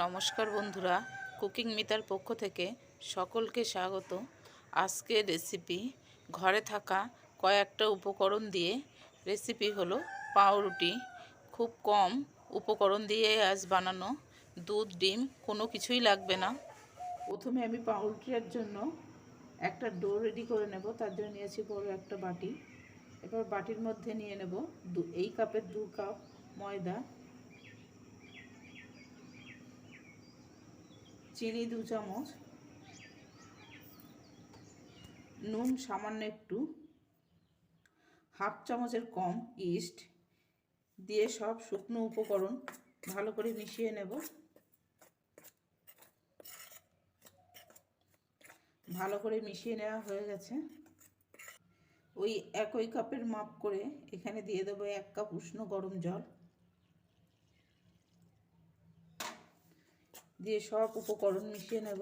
নমস্কার বন্ধুরা, কুকিং মিতার পক্ষ থেকে সকলকে স্বাগত। আজকের রেসিপি ঘরে থাকা কয়েকটা উপকরণ দিয়ে রেসিপি হলো পাউরুটি। খুব কম উপকরণ দিয়ে আজ বানানো, দুধ ডিম কোনো কিছুই লাগবে না। প্রথমে আমি পাউরুটির জন্য একটা ডো রেডি করে নেব। তার জন্য নিয়েছি বড় একটা বাটি। এবার বাটির মধ্যে নিয়ে নেব এই কাপের 2 কাপ ময়দা, চিনি 2 চামচ, নুন সামান্য একটু, হাফ চামচের কম ইস্ট দিয়ে সব শুকনো উপকরণ ভালো করে মিশিয়ে নেব। ভালো করে মিশিয়ে নেওয়া হয়ে গেছে। ওই একই কাপের মাপ করে এখানে দিয়ে দেবো 1 কাপ উষ্ণ গরম জল, দিয়ে সব উপকরণ মিশিয়ে নেব।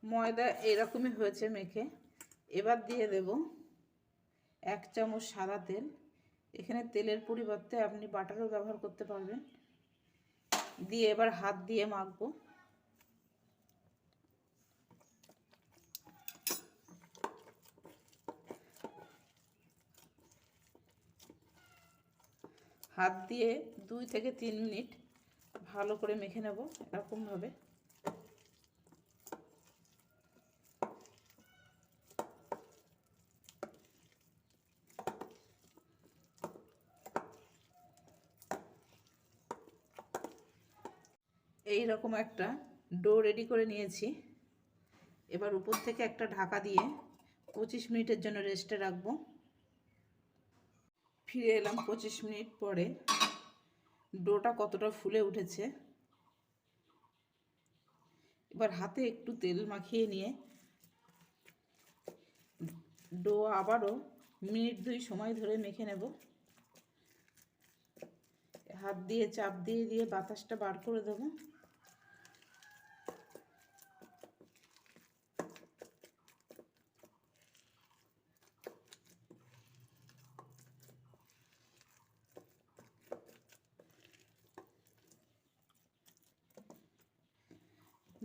ময়দা এরকমই হয়েছে মেখে। এবার দিয়ে দেব 1 চামচ সাদা তেল। এখানে তেলের পরিবর্তে আপনি বাটারও ব্যবহার করতে পারবেন। দিয়ে এবার হাত দিয়ে মাখবো। হাত দিয়ে 2 থেকে 3 মিনিট ভালো করে মেখে নেব এরকমভাবে। এই রকম একটা ডো রেডি করে নিয়েছি। এবার উপর থেকে একটা ঢাকা দিয়ে 25 মিনিটের জন্য রেস্টে রাখবো। ফিরে এলাম 25 মিনিট পরে। ডোটা কতটা ফুলে উঠেছে। এবার হাতে একটু তেল মাখিয়ে নিয়ে ডো আবারও মিনিট 2 সময় ধরে মেখে নেব। হাত দিয়ে চাপ দিয়ে দিয়ে বাতাসটা বার করে দেব।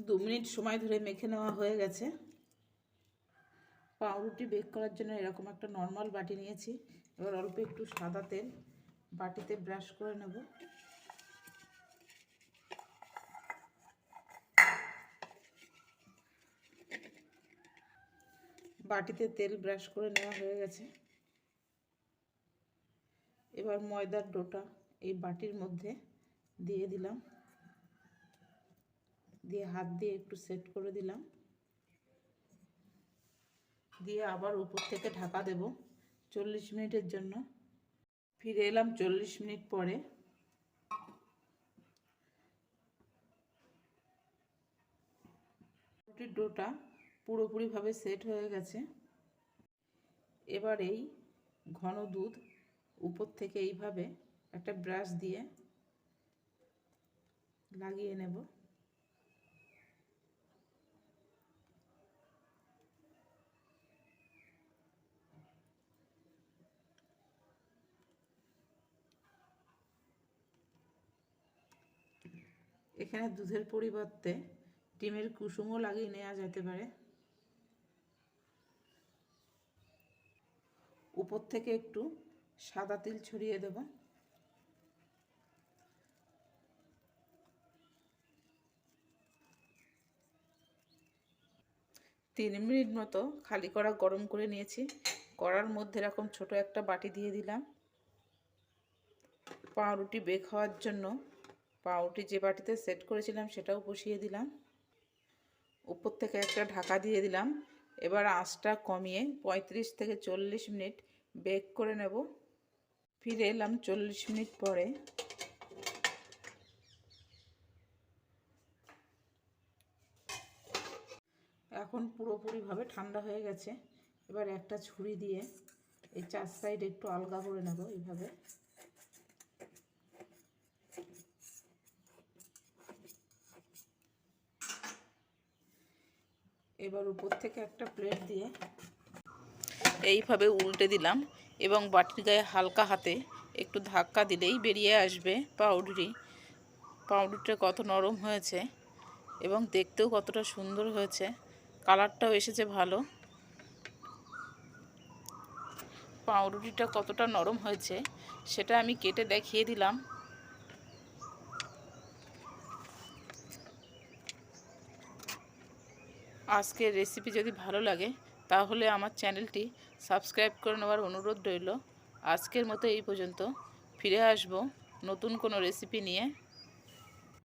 দু মিনিট সময় ধরে মেখে নেওয়া হয়ে গেছে। পাউরুটি বেক করার জন্য এরকম একটা নর্মাল বাটি নিয়েছি। এবার অল্প একটু সাদা তেল বাটিতে ব্রাশ করে নেব। বাটিতে তেল ব্রাশ করে নেওয়া হয়ে গেছে। এবার ময়দার ডোটা এই বাটির মধ্যে দিয়ে দিলাম, দিয়ে হাত দিয়ে একটু সেট করে দিলাম, দিয়ে আবার উপর থেকে ঢাকা দেব 40 মিনিটের জন্য। ফিরে এলাম 40 মিনিট পরে। রুটির ডোটা পুরোপুরিভাবে সেট হয়ে গেছে। এবার এই ঘন দুধ উপর থেকে এইভাবে একটা ব্রাশ দিয়ে লাগিয়ে নেব। এখানে দুধের পরিবর্তে ডিমের কুসুমও লাগিয়ে নেওয়া যেতে পারে। উপর থেকে একটু সাদা তিল ছড়িয়ে দেব। তিন মিনিট মতো খালি কড়া গরম করে নিয়েছি। কড়ার মধ্যে এরকম ছোট একটা বাটি দিয়ে দিলাম। পাউরুটি বেক হওয়ার জন্য পাউরুটি যে বাটিতে সেট করেছিলাম সেটাও বসিয়ে দিলাম। উপর থেকে একটা ঢাকা দিয়ে দিলাম। এবার আঁচটা কমিয়ে 35 থেকে 40 মিনিট বেক করে নেব। ফিরে এলাম 40 মিনিট পরে। এখন পুরোপুরিভাবে ঠান্ডা হয়ে গেছে। এবার একটা ছুরি দিয়ে এই 4 সাইড একটু আলগা করে নেব এইভাবে। এবার উপর থেকে একটা প্লেট দিয়ে এইভাবে উল্টে দিলাম এবং বাটির গায়ে হালকা হাতে একটু ধাক্কা দিলেই বেরিয়ে আসবে পাউরুটি। পাউরুটিটা কত নরম হয়েছে এবং দেখতেও কতটা সুন্দর হয়েছে, কালারটাও এসেছে ভালো। পাউরুটিটা কতটা নরম হয়েছে সেটা আমি কেটে দেখিয়ে দিলাম। আজকের রেসিপি যদি ভালো লাগে তাহলে আমার চ্যানেলটি সাবস্ক্রাইব করে নেওয়ার অনুরোধ রইল। আজকের মতো এই পর্যন্ত, ফিরে আসব নতুন কোনো রেসিপি নিয়ে।